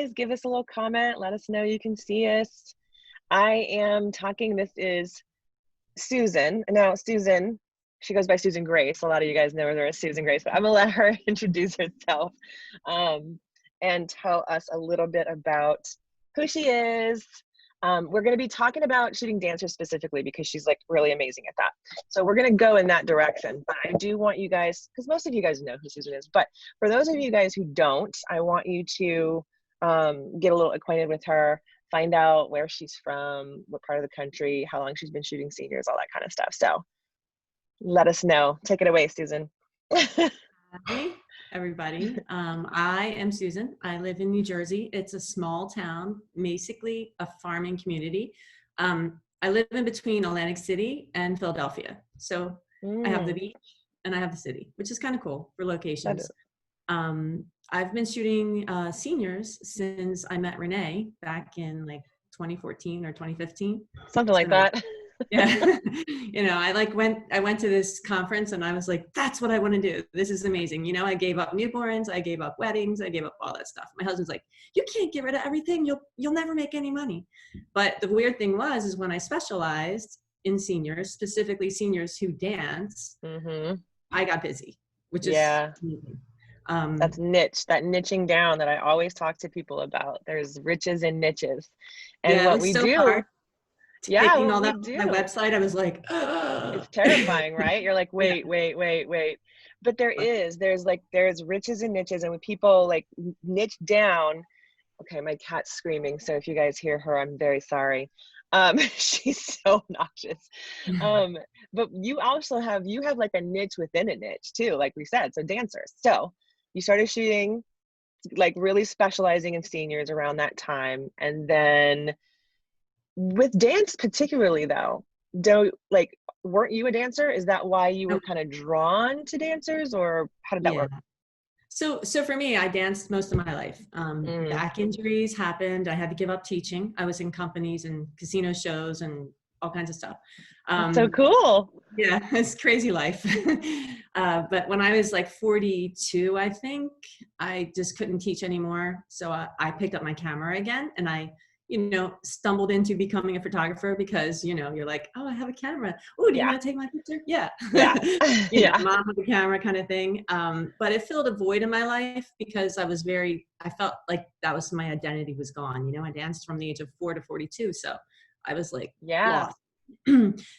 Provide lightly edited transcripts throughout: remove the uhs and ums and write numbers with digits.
guys. Give us a little comment. Let us know you can see us. I am talking. This is Susan. Now, Susan, she goes by Susan Grace. A lot of you guys know her as Susan Grace, but I'm going to let her introduce herself and tell us a little bit about who she is. We're going to be talking about shooting dancers specifically because she's like really amazing at that. So we're going to go in that direction. But I do want you guys, because most of you guys know who Susan is, but for those of you guys who don't, I want you to get a little acquainted with her, find out where she's from, what part of the country, how long she's been shooting seniors, all that kind of stuff. So let us know. Take it away, Susan. Hi, everybody. I am Susan. I live in New Jersey. It's a small town, basically a farming community. I live in between Atlantic City and Philadelphia. So I have the beach and I have the city, which is kind of cool for locations. I've been shooting seniors since I met Renee back in like 2014 or 2015. Something like that. Yeah. I went to this conference and I was like, that's what I want to do. This is amazing. I gave up newborns, I gave up weddings, I gave up all that stuff. My husband's like, you can't get rid of everything. You'll never make any money. But the weird thing is when I specialized in seniors, specifically seniors who dance, I got busy, which is amazing. That's niche, that niching down that I always talk to people about. There's riches and niches. And what we do. Hard. Yeah, all that on my website, I was like, ugh. It's terrifying, right? You're like, wait. But there's riches and niches, and when people like niche down, okay, my cat's screaming, so if you guys hear her, I'm very sorry. She's so obnoxious. But you have like a niche within a niche too, like we said, so dancers. So you started shooting, like really specializing in seniors around that time, and then with dance particularly though, weren't you a dancer? Is that why you were kind of drawn to dancers, or how did that work? So for me, I danced most of my life. Back injuries happened. I had to give up teaching. I was in companies and casino shows and all kinds of stuff. So cool. Yeah, it's crazy life. But when I was like 42, I think, I just couldn't teach anymore. So I picked up my camera again and I stumbled into becoming a photographer because, you're like, oh, I have a camera. Oh, do you want to take my picture? Yeah. Mom with the camera kind of thing. But it filled a void in my life because I felt like that was my identity was gone. I danced from the age of 4 to 42. So I was like, lost.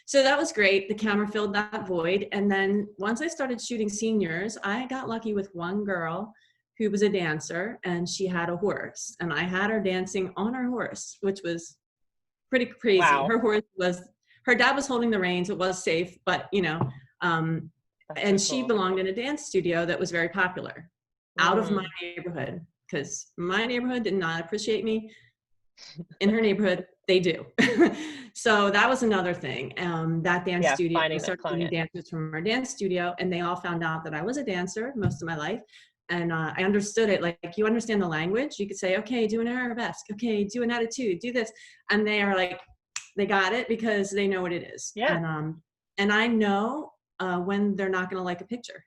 So that was great. The camera filled that void. And then once I started shooting seniors, I got lucky with one girl who was a dancer, and she had a horse, and I had her dancing on her horse, which was pretty crazy. Wow. Her dad was holding the reins. It was safe, but and so she belonged in a dance studio that was very popular out of my neighborhood, because my neighborhood did not appreciate me. In her neighborhood, they do. So that was another thing. That dance studio, I started getting dancers from our dance studio, and they all found out that I was a dancer most of my life. And I understood it. Like, you understand the language. You could say, okay, do an arabesque. Okay, do an attitude. Do this. And they are like, they got it because they know what it is. Yeah. And I know when they're not going to like a picture,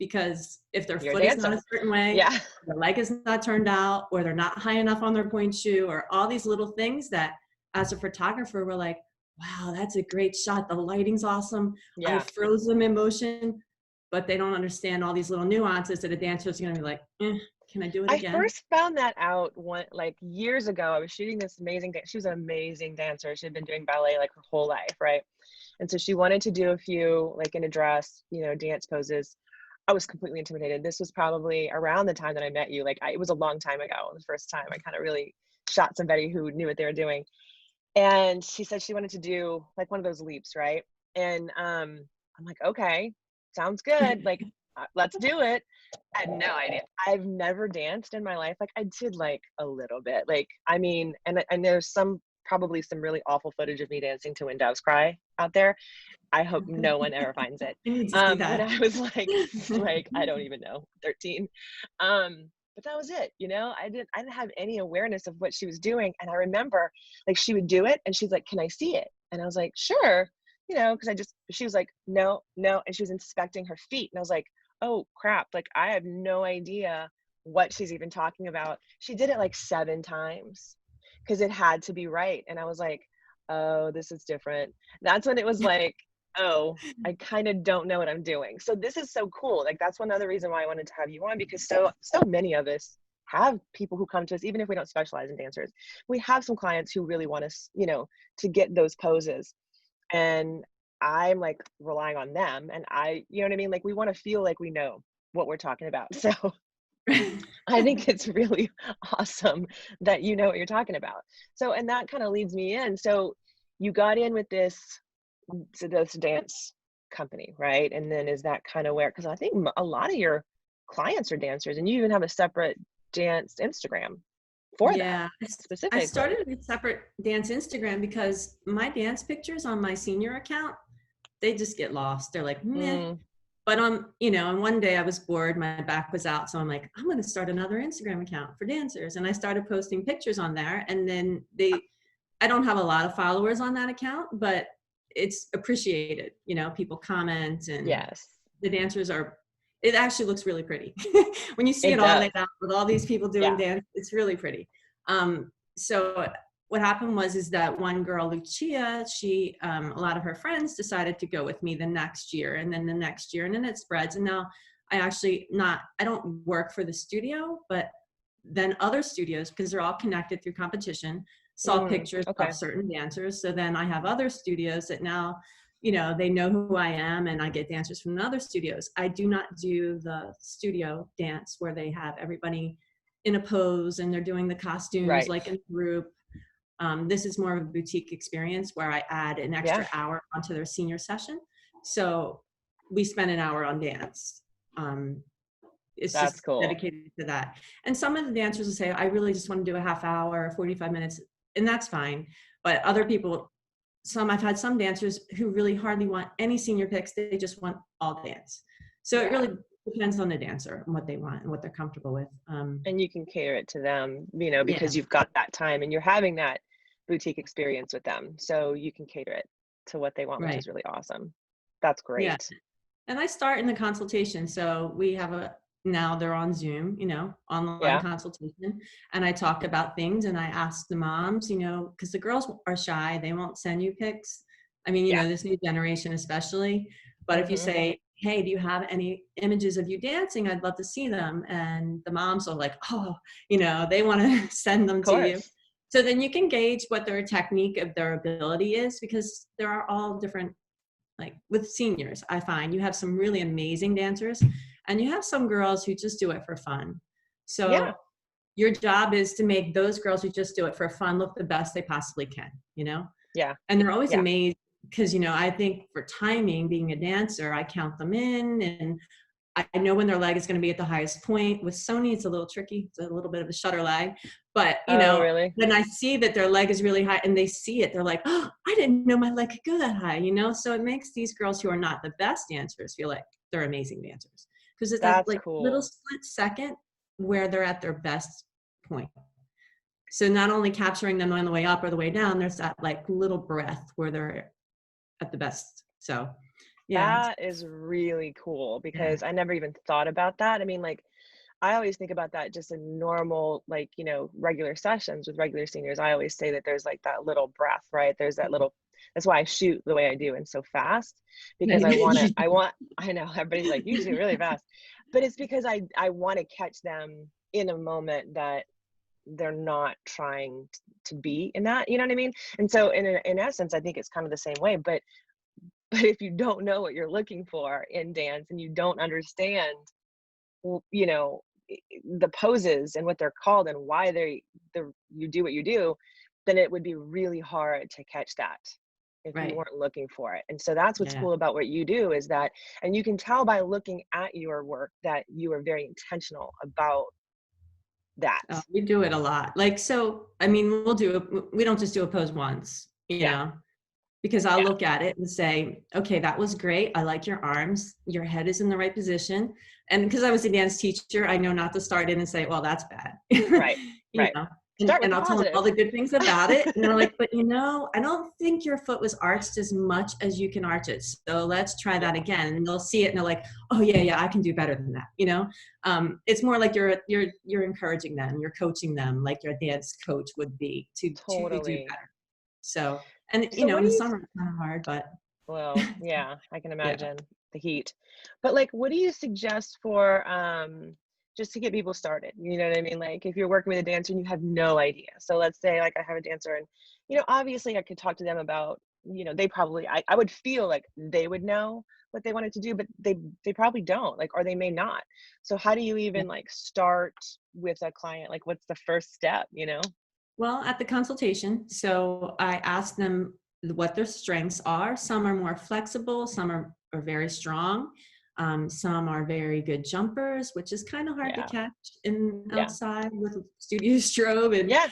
because if their foot is not a certain way, their leg is not turned out, or they're not high enough on their point shoe, or all these little things that as a photographer, we're like, wow, that's a great shot. The lighting's awesome. Yeah. I froze them in motion. But they don't understand all these little nuances that a dancer is going to be like, can I do it again? I first found that out years ago. I was shooting this amazing she was an amazing dancer. She had been doing ballet like her whole life, right? And so she wanted to do a few, like in a dress, dance poses. I was completely intimidated. This was probably around the time that I met you. It was a long time ago. The first time I kind of really shot somebody who knew what they were doing. And she said she wanted to do like one of those leaps, right? And I'm like, okay. Sounds good. Like, let's do it. I had no idea. I've never danced in my life. Like, I did like a little bit. Like, I mean, and there's probably some really awful footage of me dancing to When Doves Cry out there. I hope no one ever finds it. When I was like, I don't even know, 13. But that was it. I didn't have any awareness of what she was doing. And I remember like she would do it and she's like, can I see it? And I was like, sure. Because she was like, no. And she was inspecting her feet. And I was like, oh crap. Like, I have no idea what she's even talking about. She did it like 7 times because it had to be right. And I was like, oh, this is different. That's when it was like, oh, I kind of don't know what I'm doing. So this is so cool. Like, that's one other reason why I wanted to have you on, because so many of us have people who come to us, even if we don't specialize in dancers. We have some clients who really want us, you know, to get those poses. And I'm like relying on them. And you know what I mean? Like, we want to feel like we know what we're talking about. So I think it's really awesome that you know what you're talking about. So, and that kind of leads me in. So you got in with this dance company, right? And then is that kind of where, because I think a lot of your clients are dancers, and you even have a separate dance Instagram for that specifically. I started a separate dance Instagram because my dance pictures on my senior account, they just get lost. They're like, meh. But you know, and one day I was bored, my back was out. So I'm like, I'm going to start another Instagram account for dancers. And I started posting pictures on there. And then I don't have a lot of followers on that account, but it's appreciated. You know, people comment, and the dancers it actually looks really pretty. When you see it all laid out with all these people doing dance, it's really pretty. So what happened is that one girl, Lucia, she, a lot of her friends decided to go with me the next year, and then the next year, and then it spreads. And now I don't work for the studio, but then other studios, because they're all connected through competition, saw pictures of certain dancers. So then I have other studios that now, you know, they know who I am, and I get dancers from other studios. I do not do the studio dance where they have everybody in a pose and they're doing the costumes like in a group. This is more of a boutique experience where I add an extra hour onto their senior session. So we spend an hour on dance. It's That's just cool. dedicated to that. And some of the dancers will say, I really just want to do a half hour, 45 minutes, and that's fine. But other people, I've had some dancers who really hardly want any senior pics. They just want all dance. So it really depends on the dancer and what they want and what they're comfortable with. And you can cater it to them, you know, because you've got that time and you're having that boutique experience with them. So you can cater it to what they want, which is really awesome. That's great. Yeah. And I start in the consultation. So we have now they're on Zoom, you know, online consultation. And I talk about things, and I ask the moms, you know, because the girls are shy. They won't send you pics. I mean, you know, this new generation especially. But if you say, hey, do you have any images of you dancing? I'd love to see them. And the moms are like, oh, you know, they want to send them to you. So then you can gauge what their technique of their ability is, because there are all different, like with seniors, I find you have some really amazing dancers, and you have some girls who just do it for fun. So your job is to make those girls who just do it for fun look the best they possibly can, you know? And they're always amazed, because, you know, I think for timing, being a dancer, I count them in, and I know when their leg is going to be at the highest point. With Sony, it's a little tricky. It's a little bit of a shutter lag. But, you know, when I see that their leg is really high and they see it, they're like, oh, I didn't know my leg could go that high, you know? So it makes these girls who are not the best dancers feel like they're amazing dancers. Because it's that like little split second where they're at their best point. So not only capturing them on the way up or the way down, there's that like little breath where they're at the best. So that is really cool, because I never even thought about that. I mean, like, I always think about that just in normal, like, you know, regular sessions with regular seniors. I always say that there's like that little breath, right? There's that little, that's why I shoot the way I do and so fast, because I know everybody's like, you shoot really fast, but it's because I want to catch them in a moment that they're not trying to be in that, you know what I mean? And so in essence, I think it's kind of the same way, but if you don't know what you're looking for in dance, and you don't understand, you know, the poses and what they're called and why you do what you do, then it would be really hard to catch that if you weren't looking for it. And so that's what's cool about what you do, is that, and you can tell by looking at your work that you are very intentional about that. We do it a lot. Like, so, I mean, we don't just do a pose once, you know, because I'll look at it and say, okay, that was great. I like your arms. Your head is in the right position. And because I was a dance teacher, I know not to start in and say, well, that's bad. Right. you know? Start with and the I'll tell them all positive. the good things about it. And they're like, but you know, I don't think your foot was arched as much as you can arch it. So let's try Yeah, that again. And they'll see it and they're like, oh yeah, I can do better than that. You know, it's more like you're encouraging them, you're coaching them like your dance coach would be to do totally. better. So, and you So know, what in do the you summer it's kind of hard, but Well, yeah, I can yeah. imagine the heat. But like, what do you suggest for just to get people started? You know what I mean? Like if you're working with a dancer and you have no idea. So let's say like I have a dancer and obviously I could talk to them about, they probably I would feel like they would know what they wanted to do, but they probably don't, like, or they may not. So how do you Yeah. even like start with a client? Like what's the first step? Well, at the consultation, so I ask them what their strengths are. Some are more flexible, some are very strong. Some are very good jumpers, which is kind of hard to Yeah. catch in Yeah. outside with studio strobe, and Yeah,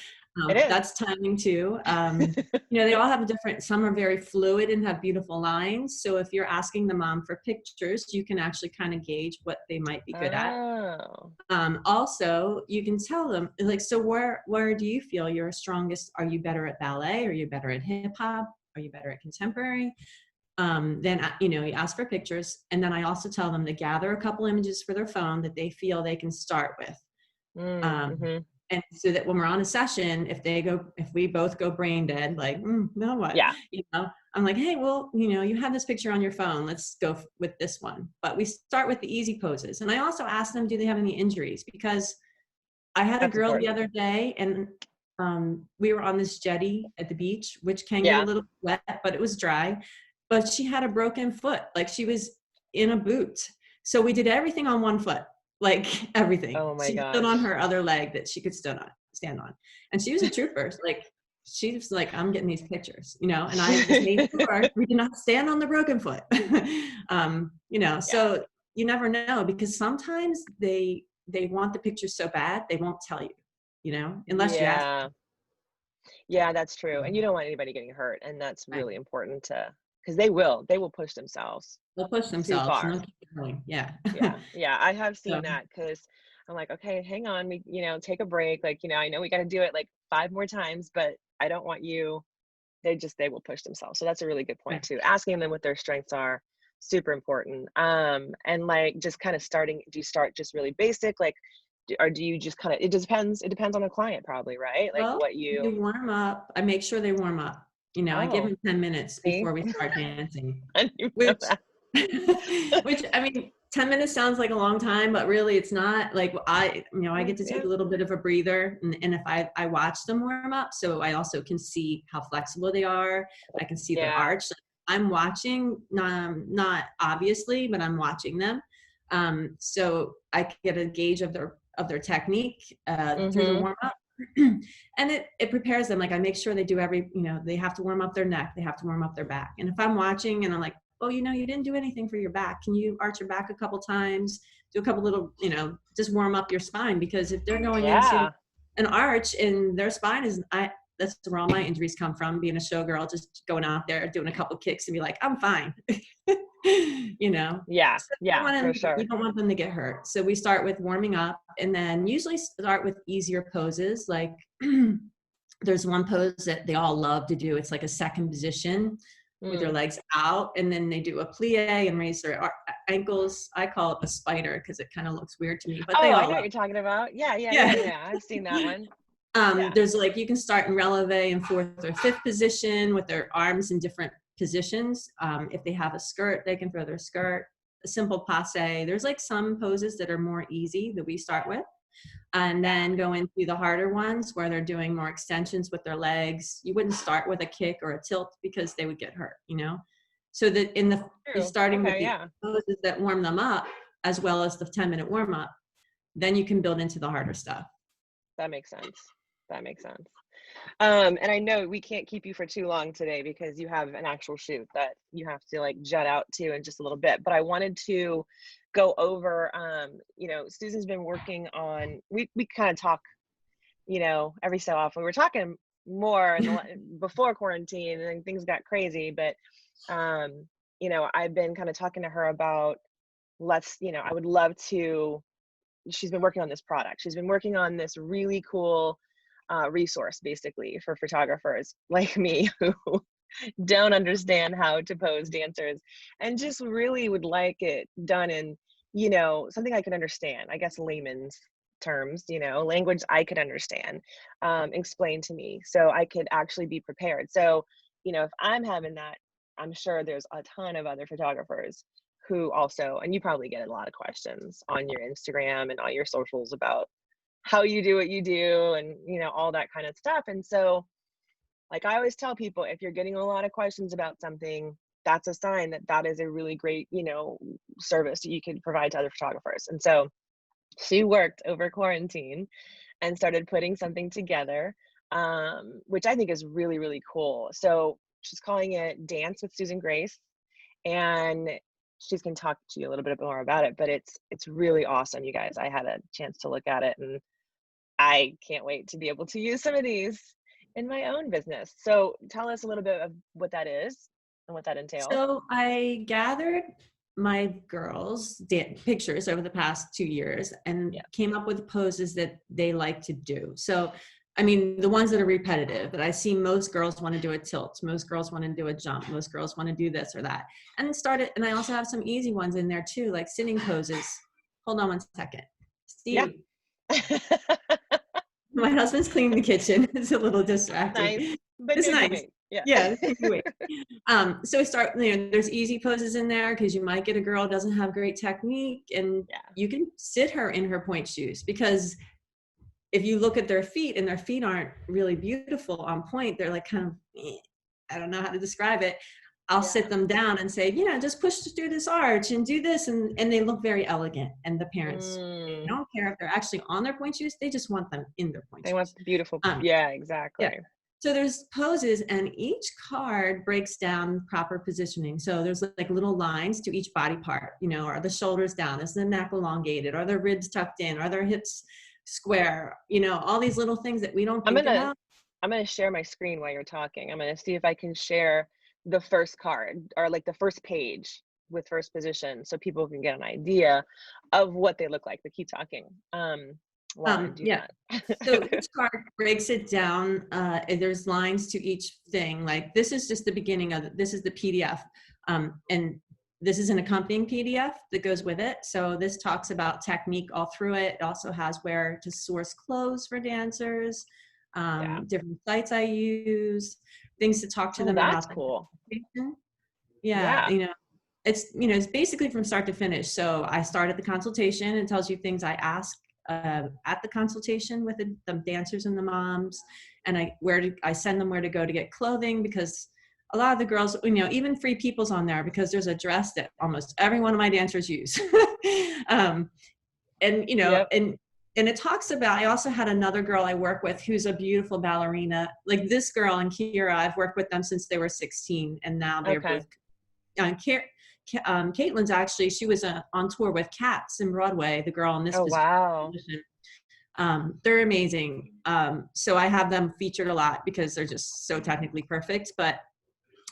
it is. that's timing too. You know, they all have a different. Some are very fluid and have beautiful lines. So if you're asking the mom for pictures, you can actually kind of gauge what they might be good at. Oh. Also, you can tell them like, so where do you feel you're strongest? Are you better at ballet? Are you better at hip hop? Are you better at contemporary? Then you know, you ask for pictures, and then I also tell them to gather a couple images for their phone that they feel they can start with. Um, Mm-hmm. and so that when we're on a session, if we both go brain dead, like, now what? Yeah. You know, I'm like, hey, well, you know, you have this picture on your phone. Let's go with this one. But we start with the easy poses. And I also ask them, do they have any injuries? Because I had a That's girl the important. other day, and we were on this jetty at the beach, which can get a Yeah. little wet, but it was dry. But she had a broken foot, like she was in a boot. So we did everything on one foot, like everything. Oh my She stood on gosh. her other leg that she could stand on, and she was a trooper. Like she was like, I'm getting these pictures, you know. And I just made sure we did not stand on the broken foot. You know, Yeah. so you never know, because sometimes they want the pictures so bad they won't tell you, you know, unless you ask Yeah. Yeah, that's true. And you them. don't want anybody getting hurt. And that's Right. really important because they will push themselves They'll push too themselves and far. they'll keep going. Yeah. Yeah. Yeah. I have So seen that because I'm like, okay, hang on. Take a break. Like, I know we got to do it like 5 more times, but I don't want you. They will push themselves. So that's a really good point right. too. Asking them what their strengths are, super important. And like just kind of starting, do you start just really basic, like, or do you just kind of, it depends on the client probably, right? Like Well, what you, you warm up. I make sure they warm up. You know, I give oh, them 10 minutes see, before we start dancing, I didn't know which, that. which I mean, 10 minutes sounds like a long time, but really it's not. Like I get to take Yeah. a little bit of a breather, and if I watch them warm up, so I also can see how flexible they are. I can see their Yeah. arch. I'm watching, not obviously, but I'm watching them. So I get a gauge of their technique through the Mm-hmm. warm up. And it prepares them. Like I make sure they do they have to warm up their neck, they have to warm up their back. And if I'm watching and I'm like, oh, you didn't do anything for your back, can you arch your back a couple times, do a couple little, just warm up your spine? Because if they're going into Yeah. an arch and their spine is, that's where all my injuries come from, being a showgirl, just going out there doing a couple kicks and be like, I'm fine. Yeah. So Yeah, for you sure. don't want them to get hurt. So we start with warming up, and then usually start with easier poses. Like there's one pose that they all love to do. It's like a second position with their Mm. legs out, and then they do a plie and raise their ankles. I call it the spider because it kind of looks weird to me, but they Oh, I all know what love you're it. talking about. Yeah, yeah, yeah, Yeah. yeah. I've seen that one. Yeah. There's like, you can start in releve in fourth or fifth position with their arms in different positions. If they have a skirt, they can throw their skirt. A simple passe. There's like some poses that are more easy that we start with, and then go into the harder ones where they're doing more extensions with their legs. You wouldn't start with a kick or a tilt because they would get hurt. So that you're True. starting with Okay, the yeah. poses that warm them up, as well as the 10-minute warm up. Then you can build into the harder stuff. That makes sense. That makes sense. And I know we can't keep you for too long today because you have an actual shoot that you have to like jet out to in just a little bit. But I wanted to go over, Susan's been working on, we kind of talk, every so often. We were talking more before quarantine and then things got crazy. But, I've been kind of talking to her about I would love to, she's been working on this product. She's been working on this really cool resource basically for photographers like me who don't understand how to pose dancers and just really would like it done in, something I could understand, I guess layman's terms, language I could understand, explained to me so I could actually be prepared. So, if I'm having that, I'm sure there's a ton of other photographers who also, and you probably get a lot of questions on your Instagram and all your socials about how you do what you do and, all that kind of stuff. And so, like I always tell people, if you're getting a lot of questions about something, that's a sign that that is a really great, service that you can provide to other photographers. And so she worked over quarantine and started putting something together, which I think is really, really cool. So she's calling it Dance with Susan Grace, and she's going to talk to you a little bit more about it, but it's really awesome, you guys. I had a chance to look at it and I can't wait to be able to use some of these in my own business. So tell us a little bit of what that is and what that entails. So I gathered my girls' pictures over the past 2 years and came up with poses that they like to do. So, I mean, the ones that are repetitive, that I see most girls want to do a tilt, most girls want to do a jump, most girls want to do this or that. And I also have some easy ones in there too, like sitting poses. Hold on one second. Steve. Yeah. My husband's cleaning the kitchen. It's a little distracting. Nice. But It's nice. Yeah. So we start, there's easy poses in there because you might get a girl who doesn't have great technique, and you can sit her in her point shoes, because if you look at their feet and their feet aren't really beautiful on point, they're like kind of, I don't know how to describe it. I'll sit them down and say, just push through this arch and do this. And they look very elegant. And the parents don't care if they're actually on their point shoes. They just want them in their point shoes. They want beautiful. Yeah, exactly. Yeah. So there's poses, and each card breaks down proper positioning. So there's like little lines to each body part, are the shoulders down? Is the neck elongated? Are the ribs tucked in? Are their hips square? All these little things that we don't think about. I'm going to share my screen while you're talking. I'm going to see if I can share the first card, or like the first page with first position, so people can get an idea of what they look like. But keep talking. So each card breaks it down. There's lines to each thing. Like this is just the beginning of it. This is the PDF. And this is an accompanying PDF that goes with it. So this talks about technique all through it. It also has where to source clothes for dancers, different sites I use, things to talk to them about. That's cool. Yeah. It's basically from start to finish. So I start at the consultation. It tells you things I ask at the consultation with the dancers and the moms, and I send them where to go to get clothing, because a lot of the girls, even Free People's on there, because there's a dress that almost every one of my dancers use. And it talks about, I also had another girl I work with who's a beautiful ballerina. Like this girl and Kira, I've worked with them since they were 16, and now they're both. Caitlin's actually, she was on tour with Cats in Broadway, the girl in this position. Wow. They're amazing. So I have them featured a lot because they're just so technically perfect. But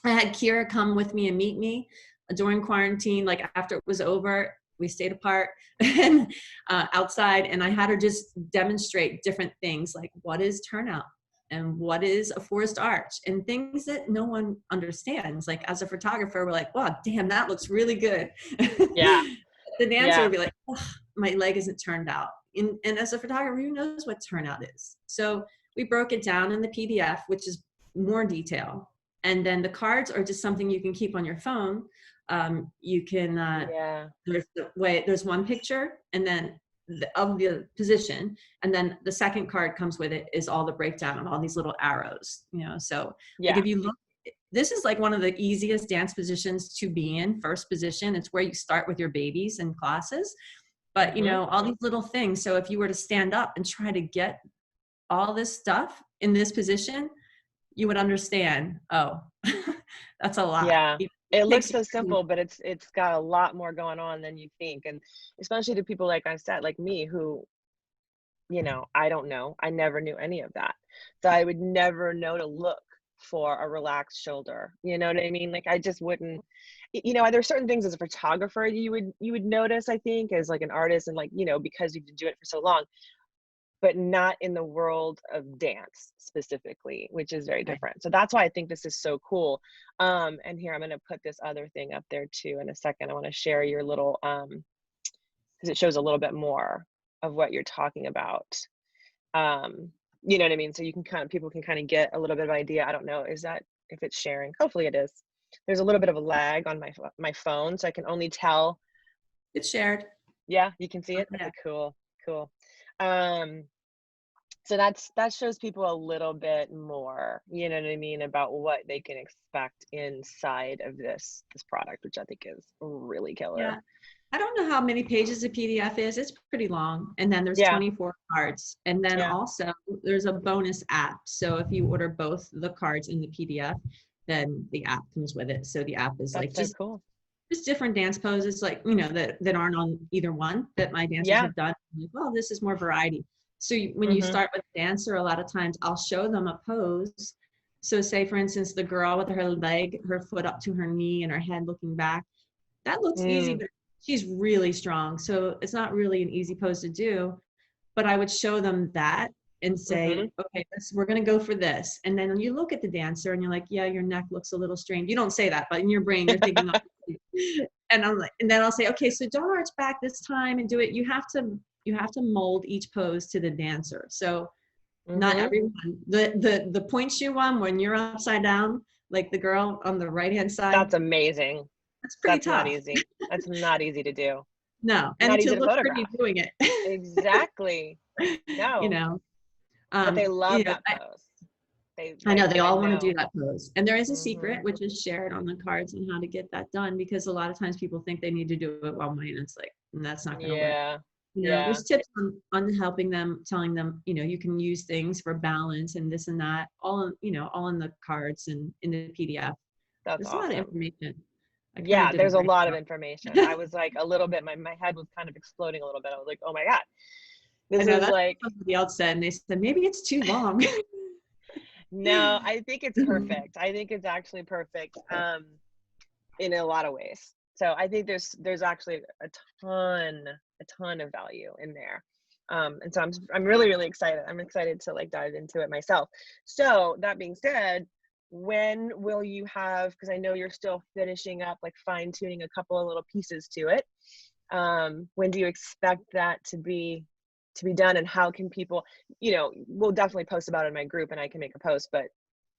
I had Kira come with me and meet me during quarantine. Like after it was over, we stayed apart and outside, and I had her just demonstrate different things, like what is turnout and what is a forced arch, and things that no one understands. Like as a photographer, we're like, wow, damn, that looks really good. Yeah. The dancer would be like, oh, my leg isn't turned out. And as a photographer, who knows what turnout is? So we broke it down in the PDF, which is more detail. And then the cards are just something you can keep on your phone. You can, there's one picture, and then of the position, and then the second card comes with it is all the breakdown of all these little arrows, so like if you look, this is like one of the easiest dance positions to be in, first position. It's where you start with your babies in classes, but all these little things. So if you were to stand up and try to get all this stuff in this position, you would understand, oh, that's a lot. Yeah. It looks so simple, but it's got a lot more going on than you think. And especially to people, like I said, like me, who, I don't know. I never knew any of that. So I would never know to look for a relaxed shoulder. You know what I mean? Like I just wouldn't, there's certain things as a photographer you would notice, I think, as like an artist, and like, because you've been doing it for so long. but not in the world of dance specifically, which is very Right. different. So that's why I think this is so cool. And here I'm going to put this other thing up there too in a second. I want to share your little, because it shows a little bit more of what you're talking about. You know what I mean? So you can people can kind of get a little bit of idea. I don't know, is that if it's sharing? Hopefully it is. There's a little bit of a lag on my phone, so I can only tell. It's shared. Yeah, you can see it. Yeah. Okay, cool, cool. Um, so that shows people a little bit more, you know what I mean, about what they can expect inside of this product, which I think is really killer. Yeah. I don't know how many pages the PDF is. It's pretty long. And then there's Yeah, 24 cards. And then yeah, also there's a bonus app. So if you order both the cards and the PDF, then the app comes with it. So the app is like that's so cool. just different dance poses, like, that aren't on either one that my dancers Yeah. have done. I'm like, well, this is more variety. So when you Mm-hmm. start with a dancer, a lot of times I'll show them a pose. So say, for instance, the girl with her leg, her foot up to her knee and her head looking back, that looks easy, Mm, but she's really strong. So it's not really an easy pose to do, but I would show them that and mm-hmm. say, okay, we're going to go for this. And then you look at the dancer and you're like, yeah, your neck looks a little strained. You don't say that, but in your brain, you're thinking, and I'm like, and then I'll say, okay, so don't arch back this time and do it. You have to mold each pose to the dancer. So not Mm-hmm. everyone, the point shoe one, when you're upside down, like the girl on the right-hand side, That's amazing. that's pretty That's not tough. easy. That's not easy to do. No, Not and to easy to look pretty photograph. doing it. Exactly. you No, know, but they you love know, that pose. They I know like, they I all want to do know. that pose. And there is a Mm-hmm. secret, which is shared on the cards on how to get that done, because a lot of times people think they need to do it one way and it's like, that's not going to work. Yeah. Yeah. There's tips on helping them, telling them, you can use things for balance and this and that, all in the cards and in the PDF. That's There's a lot of awesome. information. I kind of Yeah, did a there's a great lot of job. information. I was like a little bit, my head was kind of exploding a little bit. I was like, oh my God. I This know is that's like, what somebody else said, and they said, maybe it's too long. no, I think it's perfect. I think it's actually perfect in a lot of ways. So I think there's actually a ton of value in there. And so I'm really, really excited. I'm excited to like dive into it myself. So that being said, when will you have, because I know you're still finishing up, like fine tuning a couple of little pieces to it. When do you expect that to be done, and how can people, we'll definitely post about it in my group and I can make a post, but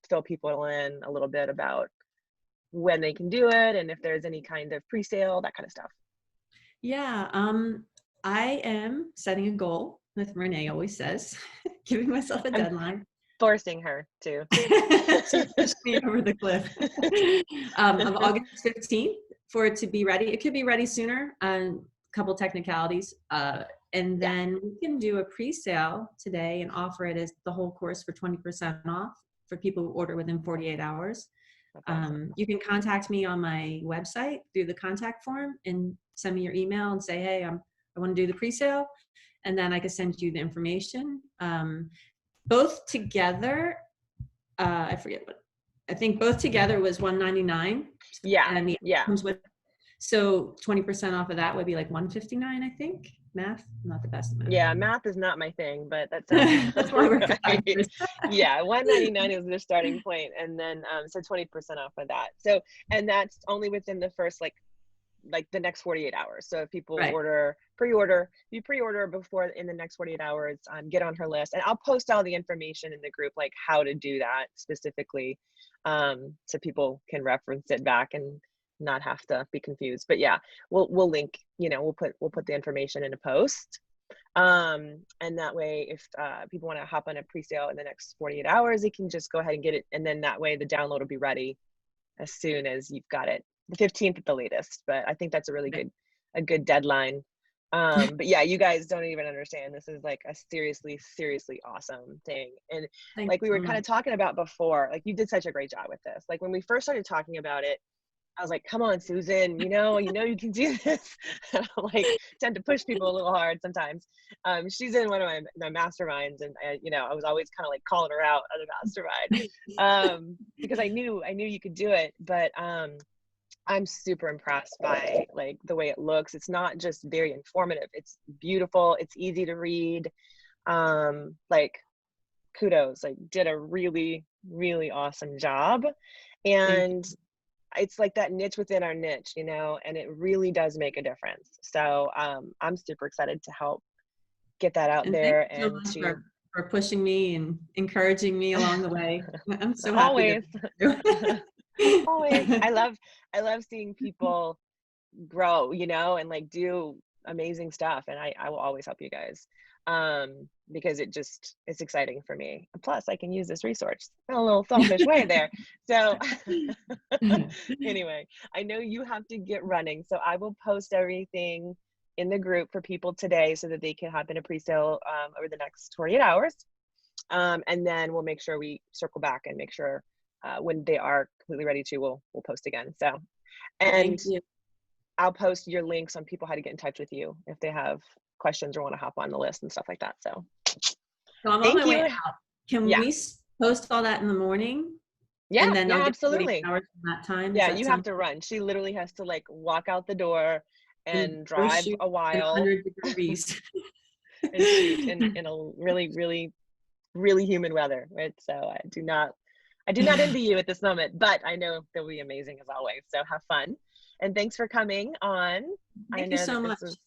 fill people in a little bit about when they can do it and if there's any kind of pre-sale, that kind of stuff. Yeah, I am setting a goal, with Renee always says, giving myself a I'm deadline. forcing her to. She pushed me over the cliff. Of August 15th for it to be ready. It could be ready sooner, a couple technicalities. And Yeah. then we can do a pre-sale today and offer it as the whole course for 20% off for people who order within 48 hours. That's awesome. You can contact me on my website through the contact form and send me your email and say, hey, I want to do the pre-sale. And then I can send you the information. Both together, I forget what, I think both together was $199. Yeah. And the Yeah. comes with, so 20% off of that would be like $159, I think. Math, not the best math. Yeah, math is not my thing, but that sounds That's why we're right. Yeah, 199 is the starting point, and then so 20% off of that. So, and that's only within the first like the next 48 hours. So if people Right. you pre-order before in the next 48 hours, get on her list, and I'll post all the information in the group, like how to do that specifically, so people can reference it back and not have to be confused. But yeah, we'll link, we'll put the information in a post. And that way, if people want to hop on a pre-sale in the next 48 hours, they can just go ahead and get it. And then that way the download will be ready as soon as you've got it, the 15th at the latest. But I think that's a really good deadline. But yeah, you guys don't even understand. This is like a seriously, seriously awesome thing. And Thank like we you were so kind much. of talking about before, like you did such a great job with this. Like when we first started talking about it, I was like, come on, Susan, you can do this. I'm like, tend to push people a little hard sometimes. She's in one of my masterminds, and I was always kind of like calling her out at the mastermind, because I knew you could do it. But I'm super impressed by like the way it looks. It's not just very informative. It's beautiful. It's easy to read. like kudos, like did a really, really awesome job. Thank And it's like that niche within our niche, you know, and it really does make a difference. So I'm super excited to help get that out And thank there you so and much to for pushing me and encouraging me along the way. I'm so happy always, that always. I love seeing people grow, you know, and like do amazing stuff. And I will always help you guys. Because it's exciting for me. And plus I can use this resource in a little selfish way there. So anyway, I know you have to get running. So I will post everything in the group for people today so that they can hop in a pre-sale over the next 48 hours. And then we'll make sure we circle back and make sure when they are completely ready to, we'll post again. So, and Thank you. I'll post your links on people how to get in touch with you if they have questions or want to hop on the list and stuff like that. So So I'm on thank my way you. out. Can Yeah. we post all that in the morning? Yeah. And then Yeah, I'll get 48 absolutely. hours from that time. Does Yeah. that You have sound to run. She literally has to like walk out the door and and go drive shoot a in while 100 degrees? and shoot in a really, really, really humid weather. Right. So I do not envy you at this moment, but I know they'll be amazing as always. So have fun. And thanks for coming on. I Thank you know so that this much. is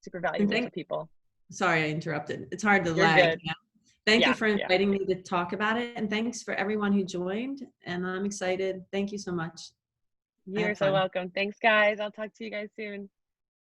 super And valuable for people. sorry I interrupted. It's hard to You're lag. good. Thank you Yeah. for Yeah. inviting me to talk about it. And thanks for everyone who joined. And I'm excited. Thank you so much. I You're had so fun. welcome. Thanks, guys. I'll talk to you guys soon.